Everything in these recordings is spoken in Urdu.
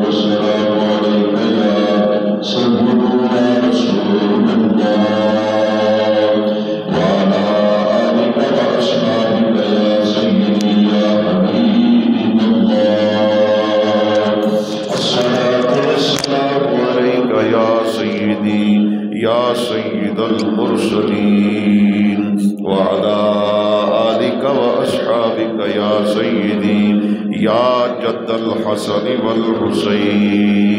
والسلام عليك يا سيدنا رسول الله وعلى آلك وأصحابك يا سيدي يا حبيب الله الصلاة والسلام عليك يا سيدي يا سيد المرسلين وعلى آلك وأصحابك يا سيدي يا جد الحسن والحسين.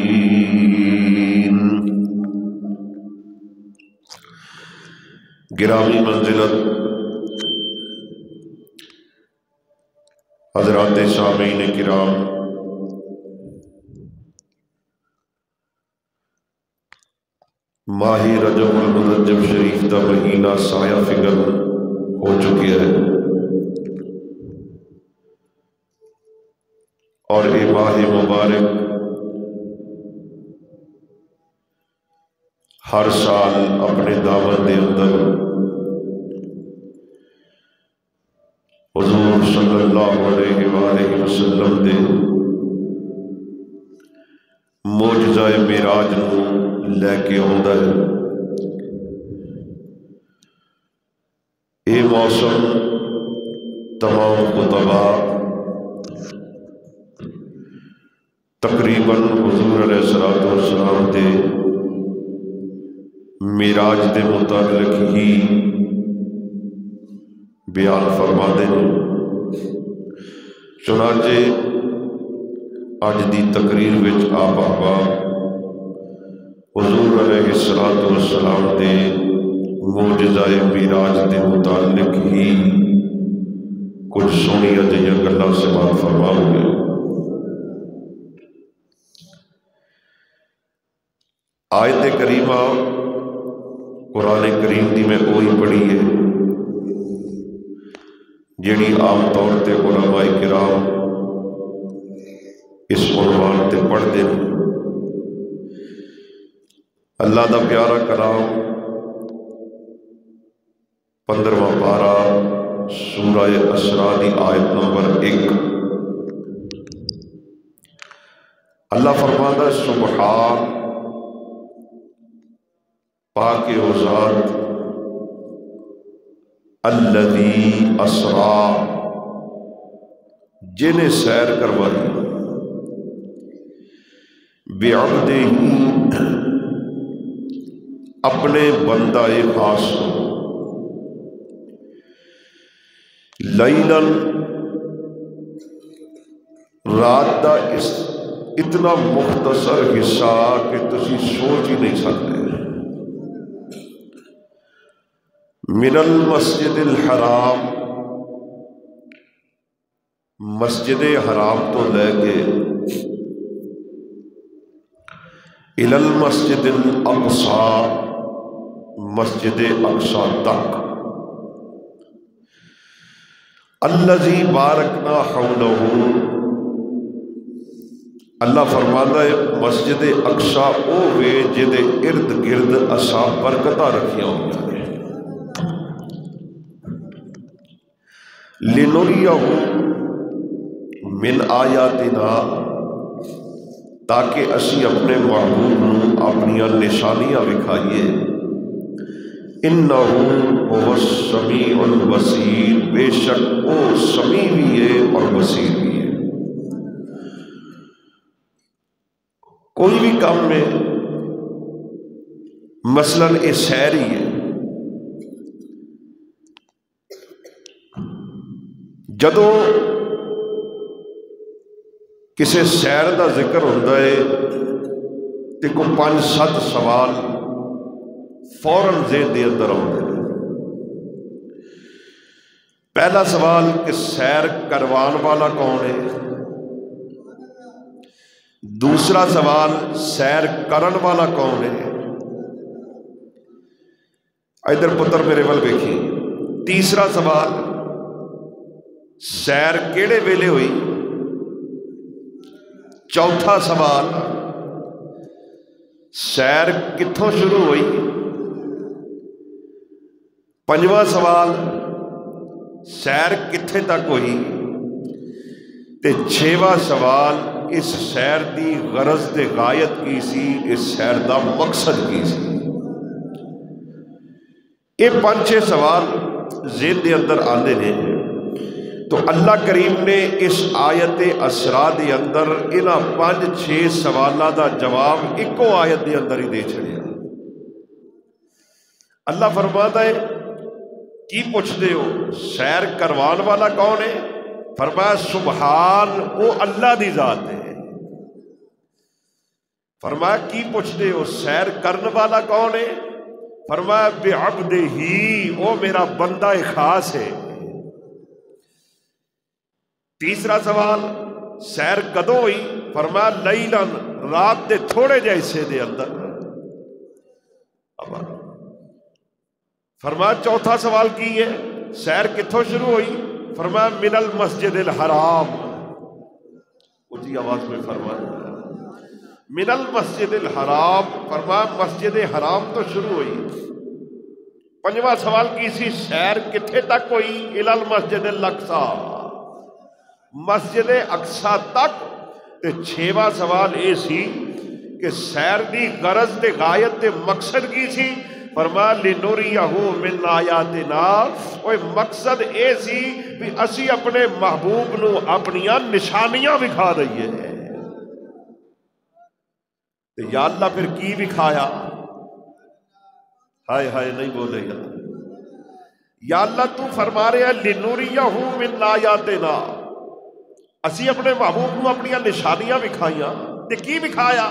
گرامی منزلت حضرات سامعین کرام، ماہ رجب المرجب شریف کا مہینہ سایہ فگن ہو چکے ہے اور یہ ماہ مبارک ہر سال اپنے دامن دے اندر حضور صلی اللہ علیہ وآلہ وسلم دے معجزہ معراج نو لے کے آندا ہے. یہ موسم تمام خطبہ تقریباً حضور علیہ السلام دے معراج دے متعلق ہی بیان فرما دے. چنانچہ اج دی تقریر وچ آپ احباب حضور علیہ السلام دے معجزہ معراج دے متعلق ہی کچھ سونی جہاں گلاں سماعت فرماؤ گے. آیت کریمہ قرآن کریم دی میں وہی پڑھی ہے جیڑی عام طور تے علماء کرام اس عنوان تے پڑھتے ہیں. اللہ دا پیارا کلام 15واں پارہ سورہ اسراء دی آیت نمبر 1. اللہ فرماتا ہے سبحان پاک و ذات الذی اسرا جنہیں سیر کروائی بعبدہ اپنے بندہ خاص لیلاً رات دا اتنا مختصر حصہ کہ تسی سوچ ہی نہیں سکتے. من المسجد الحرام مسجد حرام تو لے کے الی المسجد الاقصی مسجد اقصی تک الذی بارکنا حولہ. اللہ فرماتا ہے مسجد اقصی او وے جدے ارد گرد اساں برکتاں رکھیاں ہوئی ہیں لِنُرِيَهُ مِنْ آیاتنا تاکہ اسی اپنے محبوب نو اپنی نشانیاں دکھائیے. اِنَّهُ هُوَ السَّمِيعُ الْبَصِيرُ بے شک وہ سمیع بھی ہے اور بصیر بھی ہے. کوئی بھی کام میں مثلاً یہ سیر ہی ہے، جدوں کسی سیر دا ذکر ہوتا ہے تو کوئی 5-7 سوال فوراً ذہن دے اندر آتے ہیں. پہلا سوال کہ سیر کروان والا کون ہے. دوسرا سوال سیر کرن والا کون ہے. ادھر پتر میرے ول ویکھی. تیسرا سوال سیر کیڑے ویلے ہوئی. چوتھا سوال سیر کتھوں شروع ہوئی. پنجواں سوال سیر کتھے تک ہوئی. تے چھواں سوال اس سیر دی غرض تے غایت کی سی، اس سیر دا مقصد کی سی۔ یہ 5-6 سوال ذہن دے اندر آندے نے، تو اللہ کریم نے اس آیت اسراء دے اندر انہاں 5-6 سوالاں دا جواب ایکو آیت دے اندر ہی دے چھڑیا۔ اللہ فرماتا ہے کی پوچھتے ہو، سیر کروان والا کون ہے؟ فرمایا سبحان، وہ اللہ دی ذات ہے۔ فرمایا کی پوچھتے ہو، سیر کرنے والا کون ہے؟ فرمایا بعبدہ، وہ میرا بندہ خاص ہے۔ تیسرا سوال، سیر کدوں ہوئی؟ فرمایا لیلاً، رات دے تھوڑے جے حصے دے اندر۔ فرمایا چوتھا سوال کی ہے، سیر کتھوں شروع ہوئی؟ فرمایا من المسجد الحرام، اونچی آواز میں فرمایا من المسجد الحرام، فرمایا مسجد حرام تو شروع ہوئی۔ پنجواں سوال کی سی، سیر کتھے تک ہوئی؟ الی المسجد الاقصی، مسجد اقصی تک۔ تے 6واں سوال اے سی کہ سیر دی غرض تے غایت تے مقصد کی سی؟ فرمایا لنوریہ من آیاتنا، وہ مقصد اے سی بھی اسی اپنے محبوب نو اپنیاں نشانیاں دکھا دئیے۔ یا اللہ پھر کی دکھایا؟ ہائے ہائے نہیں بولے گا۔ یا اللہ تو فرما رہے ہیں لنوریہ من آیاتنا، اسی اپنے محبوب نو اپنیاں نشانیاں دکھائیاں۔ تے کی دکھایا؟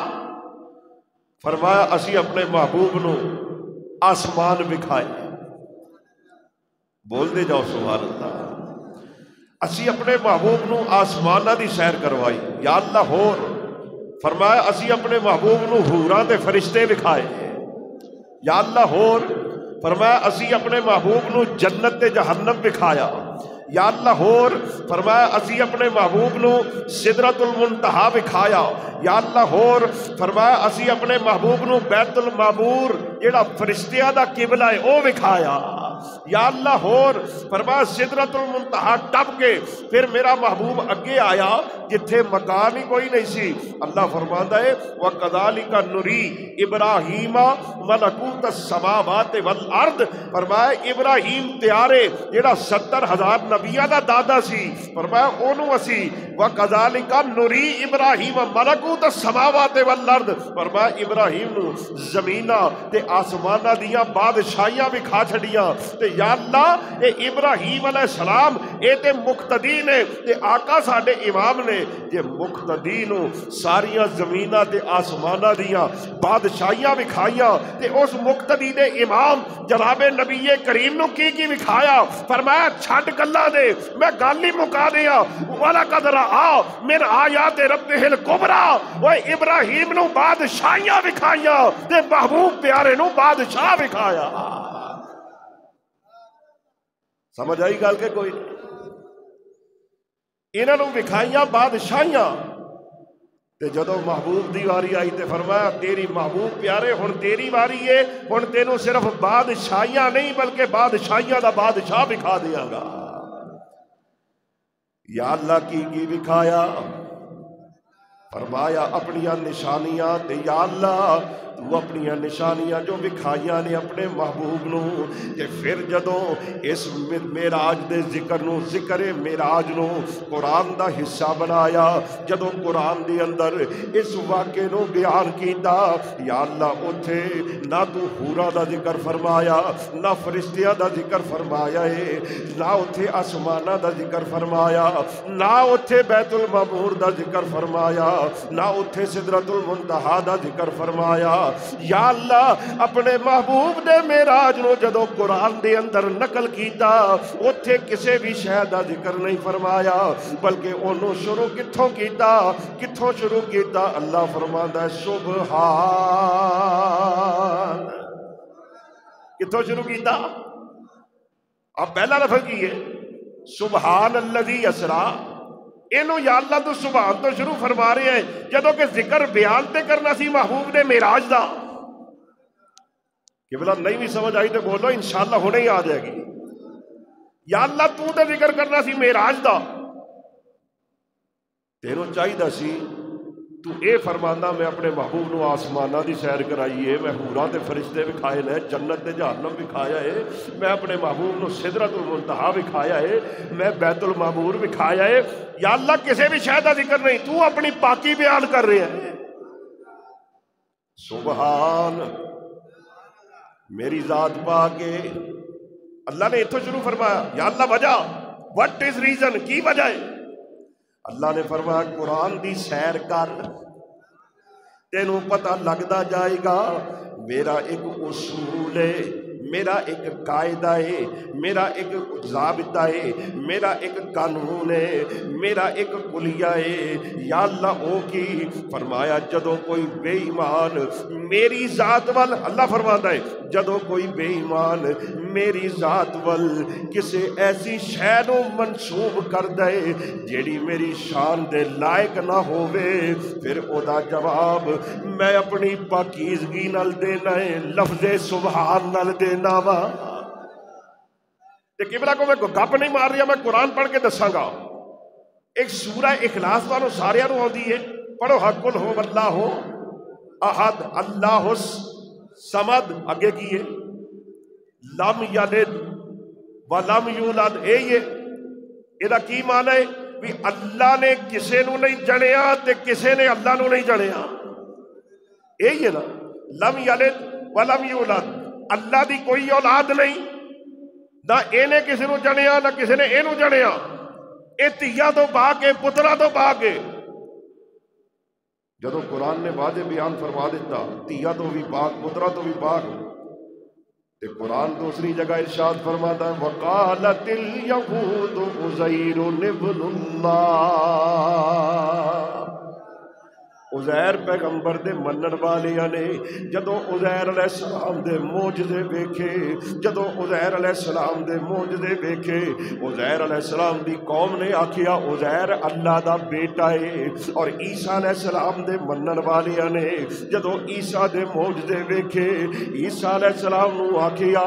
فرمایا اسی اپنے محبوب نو آسمان دکھائے۔ بول دے جاؤ سبحان اللہ۔ اسی اپنے محبوب نو آسمانہ دی سیر کروائی۔ یا اللہ ہور؟ فرمایا اسی اپنے محبوب نو حوراں تے فرشتے دکھائے۔ یا اللہ ہور؟ فرمایا اسی اپنے محبوب نو جنت تے جہنم دکھایا۔ یا اللہ ہور؟ فرمایا اسی اپنے محبوب نو سدرۃ المنتہا دکھایا۔ یا اللہ ہور؟ فرمایا اسی اپنے محبوب نو بیت المعمور جیڑا فرشتیاں دا قبلہ ہے او دکھایا۔ یا اللہ ہور؟ فرمایا سدرۃ المنتہا ٹپ کے پھر میرا محبوب اگے آیا جتھے مکان ہی کوئی نہیں سی۔ اللہ فرماندا ہے وَكَذَلِكَ نُرِي إِبْرَاهِيمَ مَلَكُوتَ السَّمَاوَاتِ وَالْأَرْضِ، فرمایا ابراہیم تیارے جیڑا 70,000 نبیاں دا دادا سی، فرمایا اونوں اسی وَكَذَلِكَ نُرِي إِبْرَاهِيمَ مَلَكُوتَ السَّمَاوَاتِ وَالْأَرْضِ، فرمایا ابراہیم نو زمیناں تے آسماناں دیاں بادشاہیاں بھی کھا چھڑیاں۔ تے یا اللہ اے ابراہیم علیہ السلام اے تے مقتدی نے تے آقا ساڈے امام نے، جے مقتدی نو ساریاں زمیناں تے آسماناں دیاں بادشاہیاں وکھائیاں تے اس مقتدی دے امام جناب نبی کریم نو کی وکھایا؟ فرمایا چھڈ گلاں دے، میں گل ہی مکا دیاں۔ وَلَقَدْ رَأَىٰ مِنْ آیَاتِ رَبِّهِ الْكُبْرَىٰ، وہ ابراہیم نو بادشاہیاں وکھائیاں تے محبوب پیارے نو بادشاہ وکھایا۔ سمجھ آئی گل کہ کوئی نہیں؟ انہاں نو وکھائیاں بادشاہیاں، تے جدو محبوب دی واری آئی تے فرمایا تیری محبوب پیارے ہن تیری واری ہے، ہن تینوں صرف بادشاہیاں نہیں بلکہ بادشاہیاں دا بادشاہ دکھا دیاں گا۔ یا اللہ کی دکھایا؟ فرمایا اپنیاں نشانیاں تے یا اللہ تو اپنیاں نشانیاں جو وکھائیاں نے اپنے محبوب نو، تے پھر جدوں اس معراج دے ذکر نو، ذکر معراج نو قرآن دا حصہ بنایا، جدوں قرآن دے اندر اس واقعے نو بیان کیتا، یا اللہ اتھے نہ تو حورا دا ذکر فرمایا، نہ فرشتیاں دا ذکر فرمایا ہے، نہ اتھے آسمانہ دا ذکر فرمایا، نہ اتھے بیت المعمور دا ذکر فرمایا، نہ اتھے سدرۃ المنتہا دا ذکر فرمایا۔ یا اللہ اپنے محبوب دے معراج نو جدو قرآن دے اندر نقل کیتا، اتھے کسے بھی شے دا ذکر نہیں فرمایا، بلکہ انہوں شروع کتھوں کیتا؟ کتھوں شروع کیتا؟ اللہ فرماندا ہے سبحان، کتھوں شروع کیتا؟ اب پہلا لفظ کی ہے سبحان الذی اسرا، اینو یا اللہ تو سبحان تو شروع فرما رہے ہیں جدو کہ ذکر بیان تے کرنا سی محبوب نے معراج دا۔ کہ بلا نہیں بھی سمجھ آئی تو بولو انشاءاللہ ہونے ہی آ جائے گی۔ یا اللہ تو تے ذکر کرنا سی معراج دا، تینوں چاہیے سی تو اے فرمانا میں اپنے محبوب نو آسمانہ دی سیر کرائی ہے، میں حوراں تے فرشتے وکھائے نے، جنت تے جہنم وکھایا ہے، میں اپنے محبوب نو سدرۃ المنتہا وکھایا ہے، میں بیت المعمور وکھایا ہے۔ یا اللہ کسی بھی شے دا ذکر نہیں، تو اپنی پاکی بیان کر رہے ہیں۔ سبحان میری ذات پاک ہے۔ اللہ نے اتھو شروع فرمایا، یا اللہ وجہ، what is reason، کی وجہ ہے؟ اللہ نے فرمایا قرآن دی سیر کر، تینوں پتہ لگدا جائے گا میرا ایک اصول ہے، میرا ایک قاعدہ ہے، میرا ایک ضابطہ ہے، میرا ایک قانون ہے، میرا ایک کلیہ ہے۔ یا اللہ او کی فرمایا جدو کوئی بے ایمان میری ذات وال، اللہ فرماتا ہے جدو کوئی بے ایمان میری ذات وال کسے ایسی شے نو منسوب کر دے جیڑی میری شان دے لائق نہ ہووے، پھر او دا جواب میں اپنی پاکیزگی نال دینا ہے، لفظ سبحان نال دینا وا۔ قبلہ کو میں گپ نہیں مار رہا، میں قرآن پڑھ کے دساں گا۔ ایک سورہ اخلاص والوں سارے نو آندی ہے، پڑھو حق قل ہو اللہ احد اللہ الصمد، اگے کی ہے لم یلد ولم یولد، اے یہ دا کی معنی ہے بھی اللہ نے کسے نو نہیں جنیا تے کسے نے اللہ نو نہیں جنیا، یہی ہے نا، لم یلد ولم یولد، اللہ دی کوئی اولاد نہیں، نہ اے نے کسی نو جنیا نہ کسی نے اے نو جنیا، اے تیا تو پاک ہے، پترا تو پاک ہے۔ جدو قرآن نے واضح بیان فرما دیتا تیا تو بھی پاک پترا تو بھی پاک، تے قرآن دوسری جگہ ارشاد فرماتا ہے وقالت الیہود عزیر ابن اللہ، عزیر پیغمبر دے منن والیاں نے جدو عزیر علیہ السلام دے معجزے ویکھے، جدو عزیر علیہ السلام دے معجزے ویکھے، عزیر علیہ السلام دی قوم نے آکھیا عزیر اللہ دا بیٹا ہے، اور عیسیٰ علیہ السلام دے منن والیاں نے جدو عیسیٰ دے معجزے ویکھے، عیسیٰ علیہ السلام نو آکھیا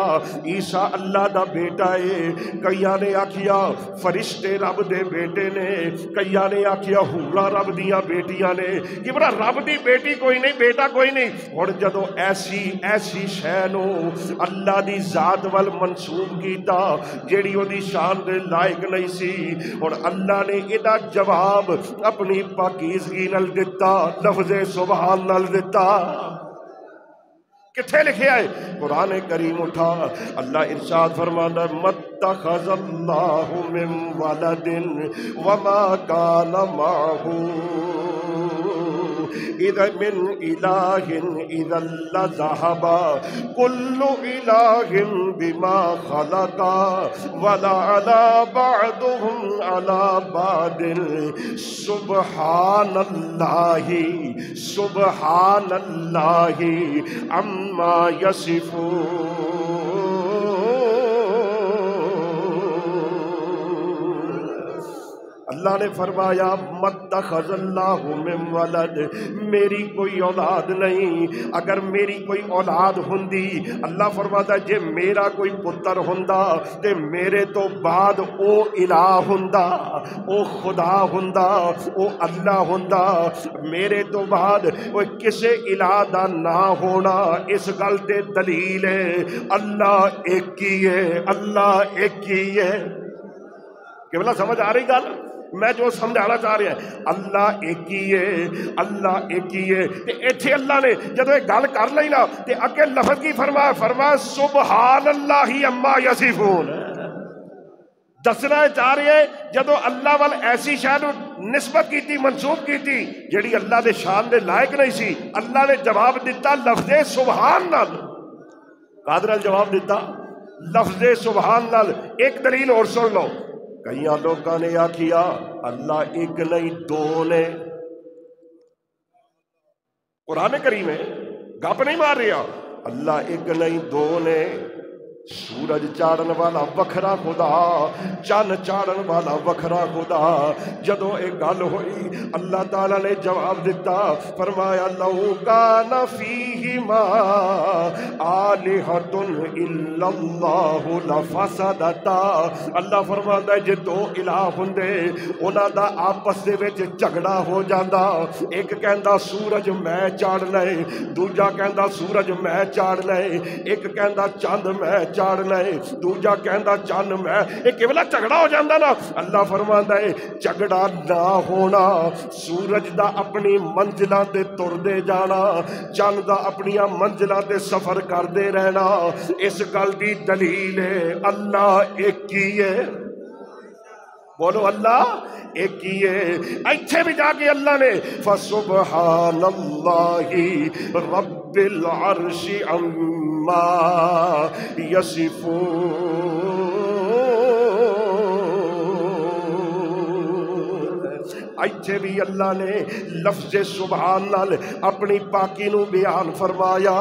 عیسیٰ اللہ دا بیٹا ہے، کئیاں نے آکھیا فرشتے رب دے بیٹے نے، کئیاں نے آکھیا حوراں رب دیاں بیٹیاں نے، کہ بڑا رب دی بیٹی کوئی نہیں بیٹا کوئی نہیں۔ اور جدو ایسی شے نو اللہ دی ذات وال منسوب کیتا جیڑی او دی شان دے لائق نہیں سی، اور اللہ نے ایدا جواب اپنی پاکیزگی نال دتا، لفظ سبحان نال دتا۔ کتھے لکھیا ہے؟ قرآن کریم اٹھا، اللہ ارشاد فرمانا متخذ اللہ من ولد وما کان معہ اذا من الہ اذا لذہب کل الہ بما خلق ولعلی بعضهم علی بعض سبحان اللہ سبحان اللہ عما یصفون۔ اللہ نے فرمایا متخذ اللہ من ولد، میری کوئی اولاد نہیں، اگر میری کوئی اولاد ہوندی، اللہ فرماتا ہے جے میرا کوئی پتر ہوندا تے میرے تو بعد او الہ ہوندا، او خدا ہوندا، او اللہ ہوندا، میرے تو بعد وہ کسے الہ دا نہ ہونا اس گل تے دلیل ہے اللہ ایک ہی ہے، اللہ ایک ہی ہے۔ کہ بلا سمجھ آ رہی گل؟ میں جو سمجھانا چاہ رہا ہے اللہ ایک ہی ہے، اللہ ایک ہی ہے۔ تے ایتھے اللہ نے جدو ایک گل کر لئی نا تے اگے لفظ کی فرمایا، فرمایا سبحان اللہ عما یصفون۔ دسنا چاہ رہے ہیں جدو اللہ وال ایسی شان نسبت کی تھی، منسوب کی تھی جیڑی اللہ دے شان دے لائق نہیں سی، اللہ نے جواب دیتا لفظ سبحان نال۔ قادر جواب دیتا لفظ سبحان نال۔ ایک دلیل اور سن لو، کئی لوگوں نے آکھیا اللہ ایک نہیں دو نے، قرآن کریم ہے گپ نہیں مار رہا، اللہ ایک نہیں دو نے، سورج چاڑن والا وکھرا خدا، چن چاڑن والا وکھرا خدا۔ جدو ایک گل ہوئی اللہ تعالیٰ نے جواب دیتا، فرمایا لو کان فیہما آلہۃ الا اللہ لفسدتا۔ اللہ فرماتا ہے جے دو الہ ہوندے انہاں دا آپس دے وچ جھگڑا ہو جاندا، ایک کہندا سورج میں چاڑنا ہے، دوجا کہندا سورج میں چاڑنا ہے، ایک کہندا چاند میں چاڑنا ہے، دوجا کہندا چند میں، ایک والا جھگڑا ہو جاندا نا۔ اللہ فرماندا ہے جھگڑا نہ ہونا، سورج دا اپنی منزلاں تے تردے جانا، چند دا اپنی منزلاں تے سفر کردے رہنا۔ اس گل دی دلیل ہے اللہ ایک ہی ہے، بولو اللہ ایک ہی ہے۔ ایتھے بھی جا کے اللہ نے فسبحان اللہ رب العرش عما یصفون، ایتھے بھی اللہ نے لفظ سبحان نال اپنی پاکی نو بیان فرمایا،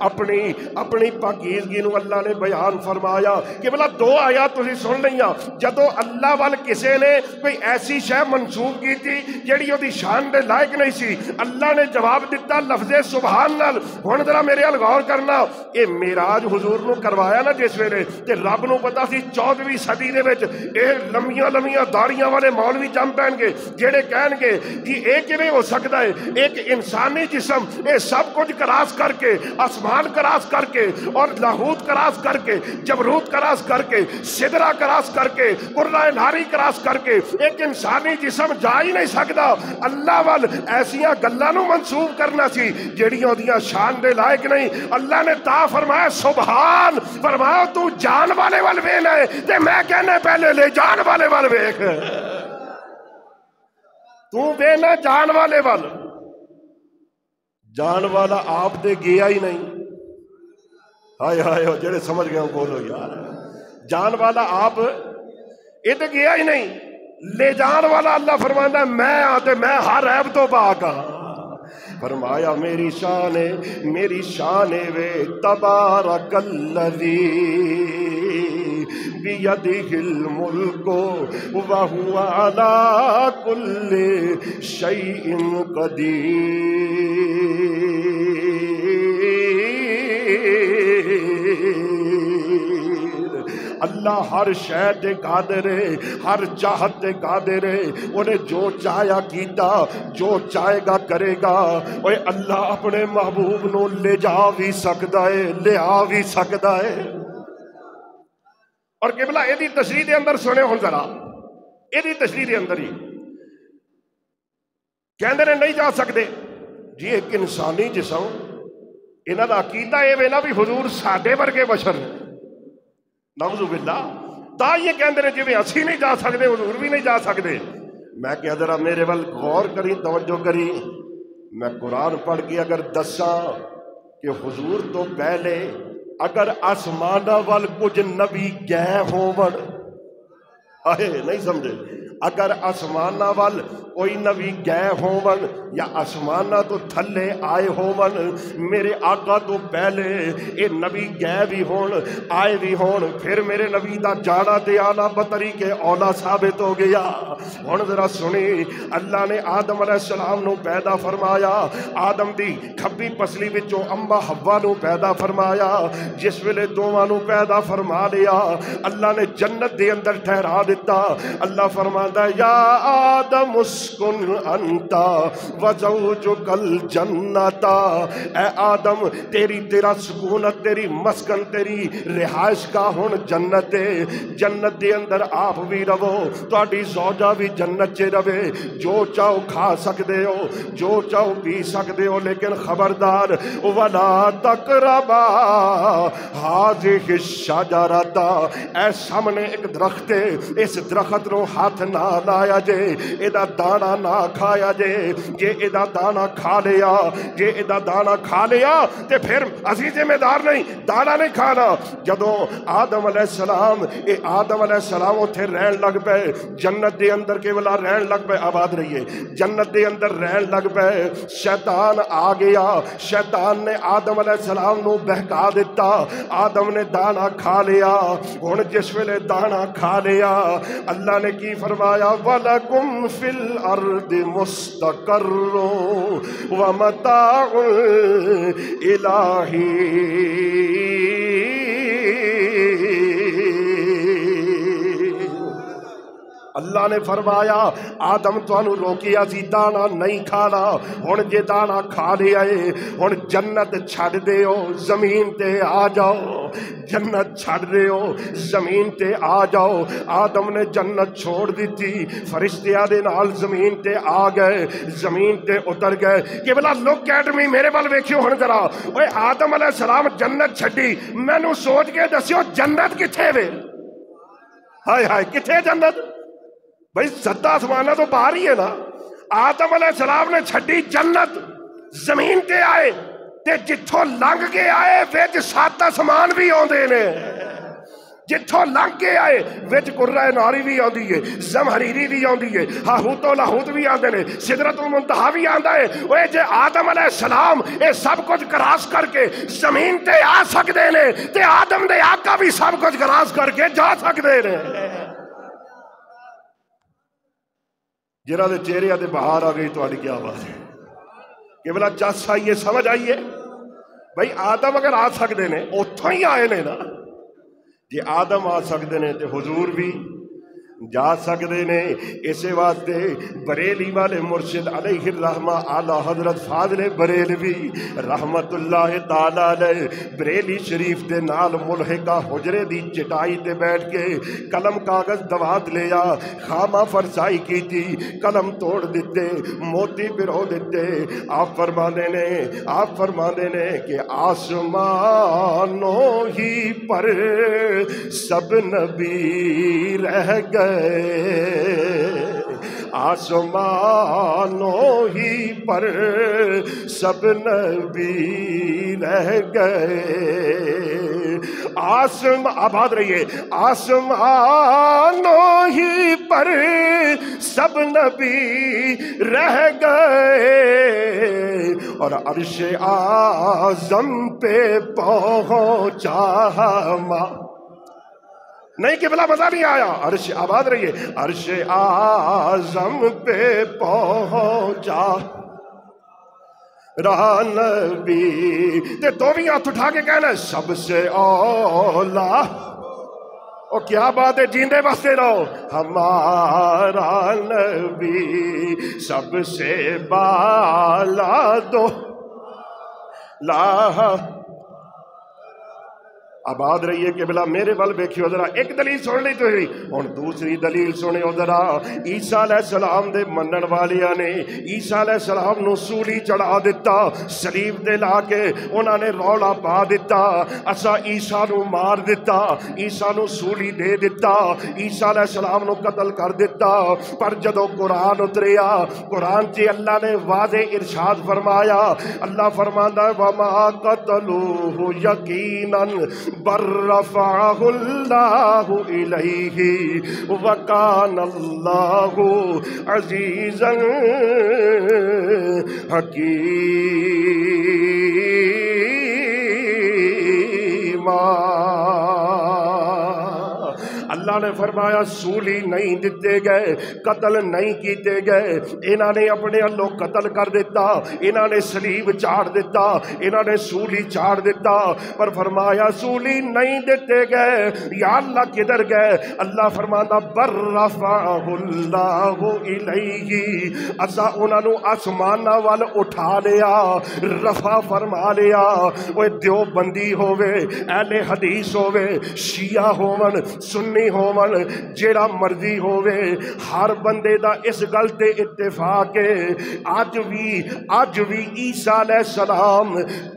اپنی پاکیزگی نو اللہ نے بیان فرمایا کہ بلا دو آیات تسی سن لئیاں، جدو اللہ وال کسے نے کوئی ایسی شے منسوب کی تھی جیڑی وہ دی شان دے لائق نہیں سی، اللہ نے جواب دیتا لفظ سبحان نال۔ ہن ذرا میرے ال غور کرنا، اے معراج حضور نو کروایا نا جس ویلے تے رب نو پتا سی 14ویں صدی دے وچ اے لمیاں لمیاں داڑیاں والے مولوی جم پین گے جیڑے کہن گے کہ اے کیویں ہو سکتا ہے، ایک انسانی جسم اے سب کچھ کراس کر کے، آسمان کراس کر کے اور لاہوت کراس کر کے، جبروت کراس کر کے، سدرہ کراس کر کے، قرہ ناری کراس کر کے ایک انسانی جسم جا ہی نہیں سکتا۔ اللہ وال ایسیاں گلاں نو منسوب کرنا سی جیڑیاں دیاں شان دے لائق نہیں۔ اللہ نے تا فرمایا سبحان، فرمایا تو جان والے وال ویکھ ہے تے میں کہنا پہلے لے جان والے وال ویکھ، تو وینا جان والے وال۔ جان والا آپ دے گیا ہی نہیں، ہائے ہائے جڑے سمجھ گئے بولو یار، جان والا آپ یہ تو گیا ہی نہیں، لے جان والا اللہ فرماتا ہے میں آتے میں ہر عیب تو پاک ہاں۔ فرمایا میری شان وے تبارک الذی بیدہ الملک وہو علی کل شیء قدیر۔ اللہ ہر شے تے قادر ہے، ہر چاہت تے قادر ہے، انہیں جو چاہیا کیتا، جو چاہے گا کرے گا۔ اوے اللہ اپنے محبوب نو لے جا بھی سکتا ہے، لے آ بھی سکتا ہے۔ اور قبلہ ایدی تشریح دے اندر سنے ہوں ذرا، ایدی تشریح دے اندر ہی کہندے نے نہیں جا سکتے جی ایک انسانی جسم، انہاں دا عقیدہ اے وینا بھی حضور ساڈے ورگے بشر نعوذ باللہ، تا یہ کہندے نے جی اسی نہیں جا سکتے حضور بھی نہیں جا سکتے۔ میں کہ ذرا میرے ول غور کری، توجہ کری، میں قرآن پڑھ کے اگر دساں کہ حضور تو پہلے اگر آسمانہ وال کچھ نبی گئے ہون، آئے نہیں سمجھے، اگر آسمانہ وال کوئی نبی گئے ہون یا آسمانہ تو تھلے آئے ہون، میرے آقا تو پہلے اے نبی گئے بھی ہون آئے بھی ہون، پھر میرے نبی دا جانا تے آنا بطریقے اولا ثابت ہو گیا۔ ہن ذرا سنی، اللہ نے آدم علیہ السلام نو پیدا فرمایا، آدم دی کھبی پسلی وچوں اماں حوا نو پیدا فرمایا، جس ویلے دوواں نو پیدا فرما لیا اللہ نے جنت دے اندر ٹھہرا دیتا۔ اللہ فرماتا یا آدم اسکن انتا وزوجک الجنت، اے آدم تیرا سکونت، تیری مسکن، تیری رہائش کا ہن جنت ہے، جنت دے اندر آپ بھی رہو، تہاڈی زوجہ بھی جنت چ رہے، جو چاہو کھا سکدے ہو، جو چاہو پی سکدے ہو، لیکن خبردار ولا تقربا ہذہ الشجرۃ، اے سامنے ایک درخت ہے، اس درخت نو ہاتھ نہ لایا جے، ادا دانا نہ کھایا جے ادا دانا کھا لیا، جے ادا دانا کھا لیا تے پھر اسی ذمہ دار نہیں، دانا نہیں کھانا۔ جدوں آدم علیہ السلام آدم علیہ السلام اتھے رہن لگ پے، جنت دے اندر کے ولا رہن لگ پے، آباد رہیے، جنت دے اندر رہن لگ پے، شیطان آ گیا، شیطان نے آدم علیہ السلام نو بہکا دیتا، آدم نے دانا کھا لیا۔ ہن جس ویلے دانا کھا لیا اللہ نے کی فرمایا وَلَكُمْ فِي الْأَرْضِ مُسْتَقَرٌّ وَمَتَاعٌ إِلَىٰ حِینٍ۔ اللہ نے فرمایا آدم تانوں روکیا سی دانا نہیں کھانا، ہن جے دانا کھا لیا ہے ہن جنت چھڈ دیو، زمین تے آ جاؤ، جنت چھڈ دیو، زمین تے آ جاؤ۔ آدم نے جنت چھوڑ دیتی، فرشتیاں دے نال زمین تے آ گئے، زمین تے اتر گئے۔ کہ بلا لوک ایٹ می، میرے وال ویکھیو ہن ذرا، اوے آدم علیہ السلام جنت چھڈی، مینوں سوچ کے دسیو جنت کتھے وے؟ ہائے ہائے کتھے جنت؟ بھائی سدا آسمانہ تو باہر ہی ہے نا۔ آدم علیہ السلام نے چھڈی جنت، زمین تے آئے تے جتھوں لنگ کے آئے وچ 7 آسمان بھی آندے نے، جتھوں لنگ کے آئے وچ قرہ ناری بھی آندی ہے، زمہریری بھی آندی ہے، ہاہوت و لاہوت بھی آندے نے، سدرۃ المنتہا بھی آندا ہے۔ اوے جے آدم علیہ السلام اے سب کچھ کراس کر کے زمین تے آ سکدے نے تے آدم دے آقا بھی سب کچھ کراس کر کے جا سکدے نے۔ جنہاں دے چہرے تے بہار آ گئی تہاڈی کیا بات ہے؟ کہ بلا چس آئیے، سمجھ آئیے۔ بھائی آدم اگر آ سکتے نے اتھوں ہی آئے نے نا، جی آدم آ سکتے نے تے حضور بھی جا سکتے نے۔ اسی واسطے بریلی والے مرشد علیہ الرحمہ اعلی حضرت فاضل بریلوی رحمت اللہ تعالی علیہ بریلی شریف دے نال ملحقہ حجرے دی چٹائی تے بیٹھ کے قلم کاغذ دوات لیا، خامہ فرسائی کی تھی، قلم توڑ دیتے، موتی پرو دیتے۔ آپ فرماندے نے کہ آسمانوں ہی پر سب نبی رہ گئے، آسمانوں ہی پر سب نبی رہ گئے۔ آباد رہیے، آسمانوں ہی پر سب نبی رہ گئے اور عرش اعظم پہ پہنچا نہیں کہ بلا مزہ نہیں آیا، عرش آباد رہیے، عرش اعظم پہ پہنچا رہا نبی۔ تے دو بھی ہاتھ اٹھا کے کہنا سب سے اولا، او کیا بات ہے، جیندے بستے رہو، ہمارا نبی سب سے بالا دو لا۔ آباد رہیے کہ بلا میرے ول بیکھیو ذرا، ایک دلیل سن لی تو ہی، اور دوسری دلیل سنیو ذرا۔ عیسیٰ علیہ السلام دے منن والیاں نے عیسیٰ علیہ السلام نو سولی چڑھا دیتا، صلیب تے لا کے انہاں نے رولا پا دیتا، اسا عیسیٰ نو مار دیتا، عیسیٰ نو سولی دے دیتا، عیسیٰ علیہ السلام نو قتل کر دیتا۔ پر جدو قرآن اتریا، قرآن چی اللہ نے واضح ارشاد فرمایا، اللہ فرماندا ہے وَمَا قَتَلُوهُ يَقِينًا بل رفعہ اللہ الیہ وکان اللہ عزیزا حکیما۔ اللہ نے فرمایا سولی نہیں دیتے گئے، قتل نہیں کیتے گئے، انہاں نے اپنے اللہ قتل کر دیتا، انہاں نے صلیب چاڑ دیتا، انہاں نے سولی چاڑ دیتا، پر فرمایا سولی نہیں دیتے گئے۔ یا اللہ کدھر گئے؟ اللہ فرماتا بر رفعہ اللہ الیہ، اسا انہاں نو آسمانہ وال اٹھا لیا، رفع فرما لیا۔ وہ دیوبندی ہووے، اہل حدیث ہووے، شیعہ ہوون، سنی ہوون، جیڑا مرضی ہووے، ہر بندے دا اس گل تے اتفاق ہے، اج بھی عیسیٰ علیہ السلام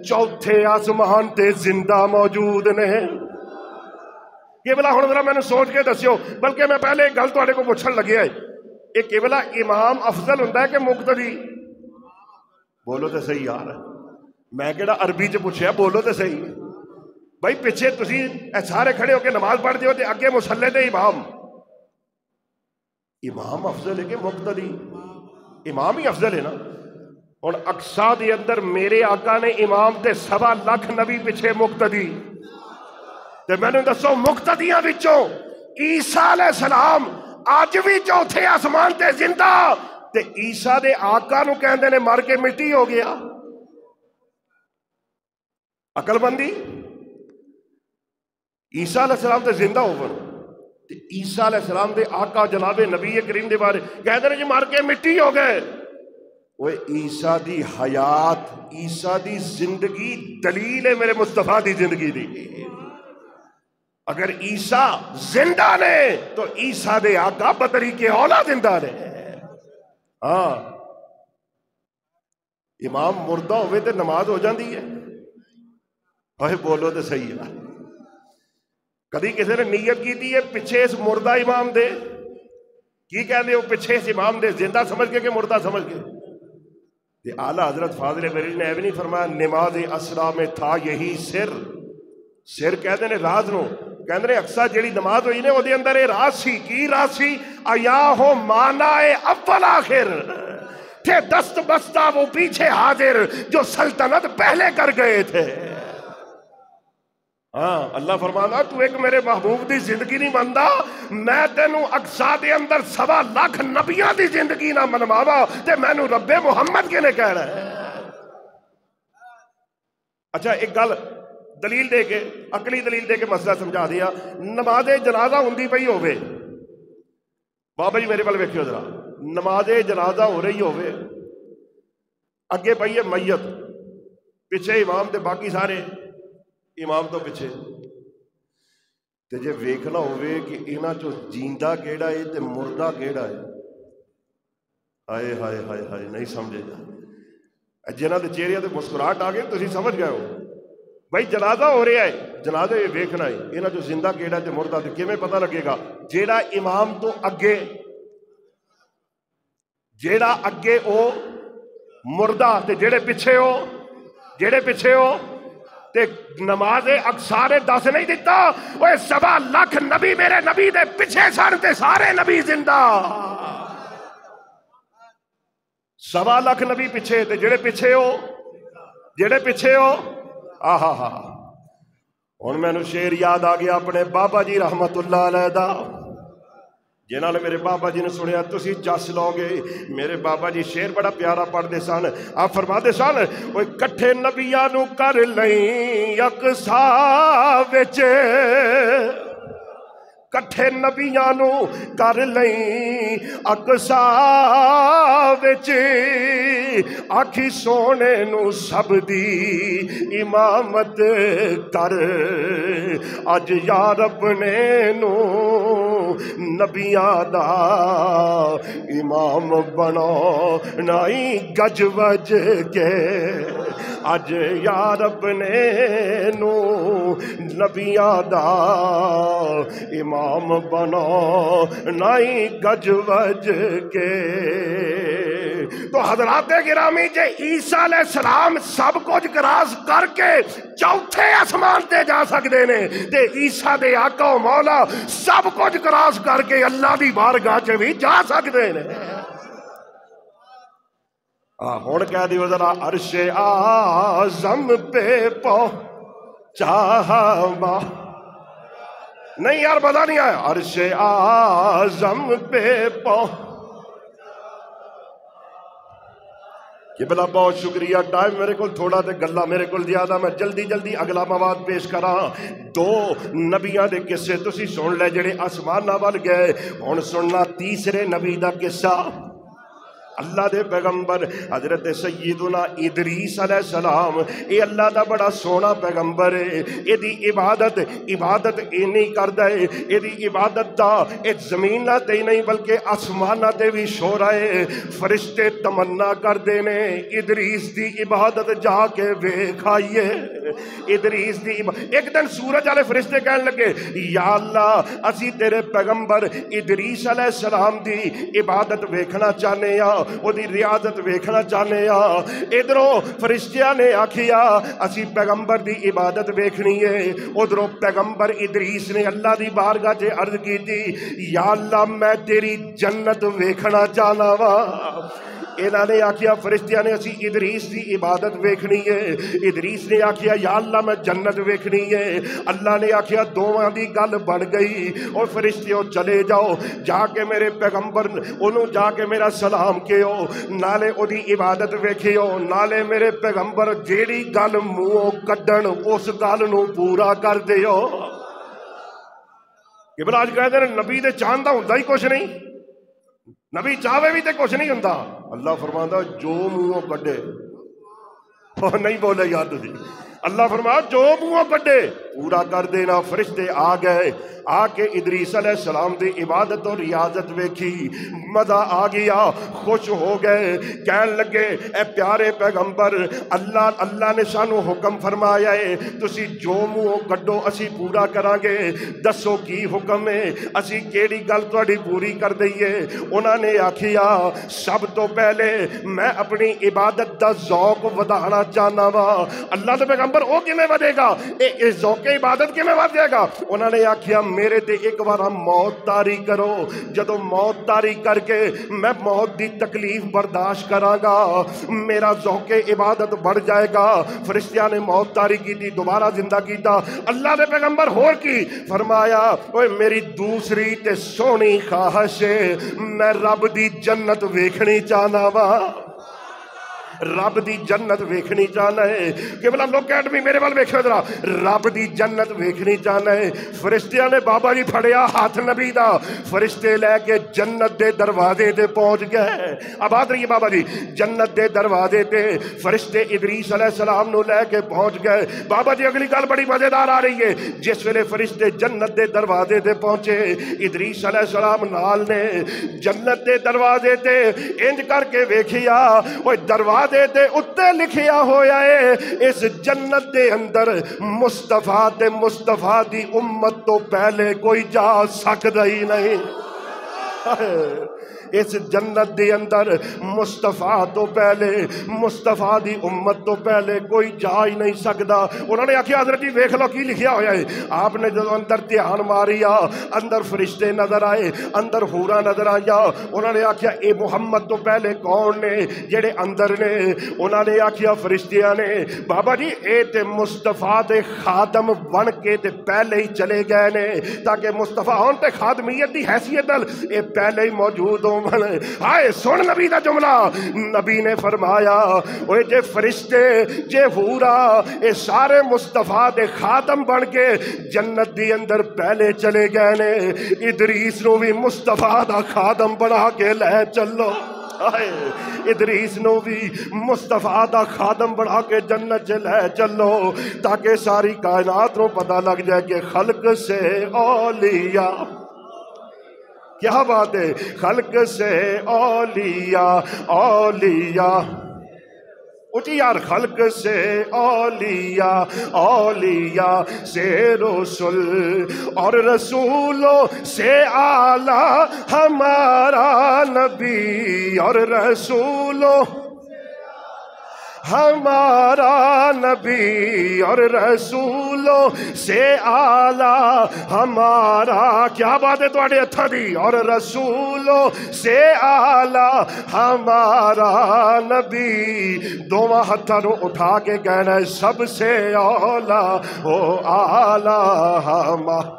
چوتھے آسمان تے زندہ موجود نے۔ یہ بلا ہن ذرا میں نے سوچ کے دسیو، بلکہ میں پہلے ایک گل تواڈے کو پوچھن لگیا ہے یہ قبلہ امام افضل ہوتا ہے کہ مقتدی؟ بولو تو صحیح یار، میں کہڑا عربی چ پوچھا، بولو تو صحیح بھائی۔ پیچھے تسی سارے کھڑے ہو کے نماز پڑھ دیو تے اگے مصلی تے امام افضل ہے کہ مقتدی؟ امام ہی افضل ہے نا۔ اور اقصا دے اندر میرے آقا نے امام تے 1.25 لاکھ نبی پیچھے مقتدی، تے میں نے دسو مقتدیاں وچوں عیسیٰ علیہ السلام اج بھی چوتھے آسمان تے زندہ، تے عیسیٰ دے آقا نو کہندے نے مر کے مٹی ہو گیا۔ عقل مندی؟ عیسیٰ علیہ السلام تے زندہ ہو تے عیسیٰ علیہ السلام دے آقا جناب نبی کریم دے بارے کہندے نے جی مر کے مٹی ہو گئے۔ وہ عیسیٰ دی حیات، عیسیٰ دی زندگی دلیل ہے میرے مصطفیٰ دی زندگی دی۔ اگر عیسیٰ زندہ نے تو عیسیٰ دے آقا بطری کے اولا زندہ نے۔ ہاں امام مردہ ہوئے تے نماز ہو جاندی ہے؟ اوہ بولو تو صحیح ہے۔ کدی کسی نے نیت کی ہے پیچھے اس مردہ امام دے کی کہتے ہو، پیچھے اس امام دے زندہ سمجھ کے کہ مردہ سمجھ کے؟ اعلیٰ حضرت فاضل بریلوی نے نہیں فرمایا نماز اسرا میں تھا یہی سر کہتے ہیں راز نو، کہتے ہیں اقصا جیڑی نماز ہوئی نے وہ دے اندر یہ راز سی، کی راز سی؟ ایا ہو مانا اول آخر تھے، دست بستہ وہ پیچھے حاضر جو سلطنت پہلے کر گئے تھے۔ ہاں اللہ فرمانا تو ایک میرے محبوب دی زندگی نہیں مندا، میں تینوں اقصا دے اندر 1.25 لاکھ نبیاں دی زندگی نہ منواوا تے مینوں رب محمد کے نے کہہ رہا ہے۔ اچھا ایک گل دلیل دے کے، عقلی دلیل دے کے مسئلہ سمجھا دیا۔ نماز جنازہ ہوندی پئی ہوے، بابا جی میرے پل ویکھیو ذرا، نماز جنازہ ہو رہی ہوے، اگے پئی ہے میت، پیچھے امام تے باقی سارے امام تو پیچھے، تے جے ویکھنا ہوئے کہ انہاں چوں جیندہ کیڑا ہے تے مردہ کیڑا ہے، ہائے ہائے ہائے ہائے نہیں سمجھے جا، جنہاں دے چہرے تے مسکراہٹ آ گئی تسی سمجھ گئے ہو بھائی جنازہ ہو رہا ہے، جنازہ یہ ویکھنا ہے انہاں چوں زندہ کیڑا تے مردہ، تے کیویں پتہ لگے گا؟ جیڑا امام تو اگے، جیڑا اگے او مردہ تے جیڑے پیچھے ہو تے نماز اقصا نے دس نہیں دیتا وہ 1.25 لاکھ نبی میرے نبی دے پیچھے سن تے سارے نبی زندہ، 1.25 لاکھ نبی پیچھے تے جڑے پیچھے ہو آہا ہا۔ ہن مینوں شعر یاد آ گیا اپنے بابا جی رحمت اللہ علیہ دا، جنہاں نے میرے بابا جی نے سنیا تسی جس لو گے۔ میرے بابا جی شعر بڑا پیارا پڑھتے سن، آپ فرماتے سن وہ کٹھے نبیاں نو کر لئی اقصا وچ، کٹھے نبیاں نو کر لئی اقصا وچ، آکھی سونے نو سب دی امامت کر، اج یا رب نے نو نبیاں دا امام بنا نائی گج وج کے، اج یا رب نے نو نبیاں دا امام بنا نائی گج وج کے۔ تو حضرات گرامی جے عیسیٰ علیہ السلام سب کچھ کراس کر کے چوتھے آسمان تے جا سکتے نے، تے عیسیٰ دے آقا و مولا سب کچھ کراس کر کے اللہ دی بارگاہ چ بھی جا سکتے نے۔ ہن کہہ دیو ذرا عرش اعظم پہ پہنچا ماں، نہیں یار پتہ نہیں آیا، عرش اعظم پہ پہنچا۔ قبلہ بہت شکریہ، ٹائم میرے کو تھوڑا تے گلا میرے کو زیادہ، میں جلدی اگلا مواد پیش کراں۔ 2 نبیاں دے قصے تسی سن لے جڑے آسماناں ول گئے، ہن سننا تیسرے نبی دا قصہ۔ اللہ دے پیغمبر حضرت سیدنا ادریس علیہ السلام، اے اللہ دا بڑا سونا پیغمبر ہے، اے دی عبادت اے نہیں کردا ہے، اے دی عبادت دا اے زمین تے نہیں بلکہ آسماناں تے بھی شور ہے۔ فرشتے تمنا کردے نے ادریس دی عبادت جا کے ویکھ آئیے، ادریس دی ایک دن سورج والے فرشتے کہنے لگے یا اللہ اسی تیرے پیغمبر ادریس علیہ السلام دی عبادت ویکھنا چاہنے ہاں، او دی ریاضت ویکھنا چاہنے ہاں۔ ادھروں فرشتیاں نے آکھیا اسی پیغمبر دی عبادت ویکھنی ہے، ادھروں پیغمبر ادریس نے اللہ دی بارگاہ چ عرض کی تھی یا اللہ میں تیری جنت ویکھنا چاہنا وا۔ انہاں نے آکھیا فرشتیاں نے اسی ادریس دی عبادت ویکھنی ہے، ادریس نے آکھیا یا اللہ میں جنت ویکھنی ہے۔ اللہ نے آکھیا دوواں دی گل بن گئی، اور فرشتیوں چلے جاؤ جا کے میرے پیغمبر انہوں جا کے میرا سلام کہو، نالے او دی عبادت ویکھیو، نالے میرے پیغمبر جیڑی گل منہوں کڈن اس گل نو پورا کر دیو۔ کہ بلا آج کہتے ہیں نبی دے چاہندہ ہوندا ہی کچھ نہیں، نبی چاہوے بھی تے کچھ نہیں ہوندا۔ اللہ فرماندا جو منہوں کڈے، نہیں بولے یار تسی، اللہ فرمایا جو منہوں کڈے پورا کر دینا۔ فرشتے آ گئے، آ کے ادریس علیہ السلام دی عبادت اور ریاضت ویکھی، مزہ آ گیا، خوش ہو گئے، کہن لگے اے پیارے پیغمبر اللہ نے سانو حکم فرمایا ہے تسی جو منہوں کڈو اسی پورا کران گے، دسو کی حکم ہے، اسی کیڑی گل تہاڈی پوری کر دئیے۔ انہاں نے آکھیا سب تو پہلے میں اپنی عبادت دا ذوق ودانا چاہنا وا۔ اللہ دے پیغمبر او کیویں ودے گا، اے ذوق عبادت کیویں ود جائے گا؟ انہاں نے آکھیا میرے تے ایک بار موت طاری کرو، جدو موت طاری کر کے میں موت دی تکلیف برداشت کراں گا میرا ذوق عبادت بڑھ جائے گا۔ فرشتیاں نے موت طاری کی تھی، دوبارہ زندہ کیتا۔ اللہ دے پیغمبر ہور کی فرمایا اوے میری دوسری تے سونی خواہش ہے میں رب دی جنت ویکھنی چاہنا وا، رب دی جنت ویکھنی چاہنا ہے۔ کہ بلا لوگ اکیڈمی میرے وال ویکھو ذرا، رب دی جنت ویکھنی چاہنا ہے۔ فرشتیاں نے بابا جی پھڑیا ہاتھ نبی دا، فرشتے لے کے جنت دے دروازے تے پہنچ گئے۔ آباد رہیے بابا جی، جنت دے دروازے تے فرشتے ادریس علیہ السلام نو لے کے پہنچ گئے۔ بابا جی اگلی گل بڑی مزیدار آ رہی ہے، جس ویلے فرشتے جنت دے دروازے تے پہنچے ادریس علیہ السلام نال نے جنت دے دروازے تے انج کر کے ویکھیا، اوے دروازے دے اتے لکھیا ہویا ہے اس جنت دے اندر مصطفیٰ تے مصطفیٰ دی امت تو پہلے کوئی جا سکتا ہی نہیں۔ اس جنت دے اندر مصطفیٰ تو پہلے مصطفیٰ دی امت تو پہلے کوئی جا ہی نہیں سکتا۔ انہوں نے آکھیا حضرت جی ویکھ لو کی لکھیا ہویا ہے۔ آپ نے جدو اندر دھیان ماریا اندر فرشتے نظر آئے، اندر حوراں نظر آیا۔ انہوں نے آکھیا اے محمد تو پہلے کون نے جڑے اندر نے؟ انہوں نے آکھیا فرشتیاں نے بابا جی اے تے مصطفیٰ دے خادم بن کے تے پہلے ہی چلے گئے نے، تاکہ مصطفیٰ ہون تے خادمیت دی حیثیت اے پہلے ہی موجود ہوں۔ آئے سن نبی دا جملہ، نبی نے فرمایا اوے جے فرشتے جے حورا اے سارے مصطفیٰ دے خادم بن کے جنت دی اندر پہلے چلے گئے نے، ادریس نو بھی مصطفیٰ دا خادم بنا کے لے چلو۔ ادریس نو بھی مصطفیٰ دا خادم بڑھا کے جنت لے چلو، تاکہ ساری کائنات نو پتہ لگ جائے کہ خلق سے اولیاء، کیا بات ہے، خلق سے اولیاء اولیاء اٹھی یار، خلق سے اولیاء اولیاء سے رسول اور رسولوں سے اعلیٰ ہمارا نبی، اور رسولوں ہمارا نبی، اور رسولوں سے اعلیٰ ہمارا، کیا بات ہے تواڈے ہتھاں دی، اور رسولوں سے اعلیٰ ہمارا نبی۔ دونوں ہتھاں نو اٹھا کے کہنا ہے سب سے اولیٰ او اعلیٰ ہمارا۔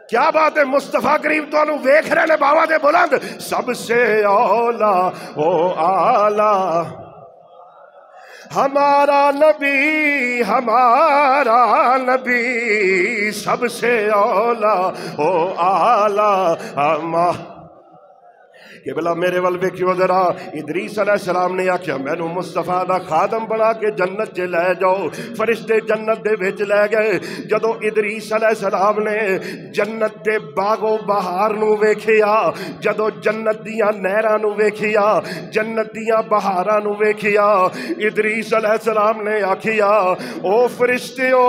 کیا بات ہے، مصطفیٰ کریم تو انہوں ویکھ رہے نے بابا دے بلند، سب سے اولیٰ او اعلیٰ ہمارا نبی، ہمارا نبی، سب سے اولیٰ او اعلیٰ ہمارا۔ کہ بلا میرے ول ویکھیو ذرا ادریس علیہ السلام نے آکھیا مینوں مصطفیٰ دا خادم بنا کے جنت چ لے جاؤ فرشتے جنت دے وچ لے گئے جدو ادریس علیہ السلام نے جنت دے باغ و بہار نو ویکھیا جدو جنت دیاں نہراں نو ویکھیا جنت دیاں بہاراں نو ویکھیا ادریس علیہ السلام نے آکھیا او فرشتیو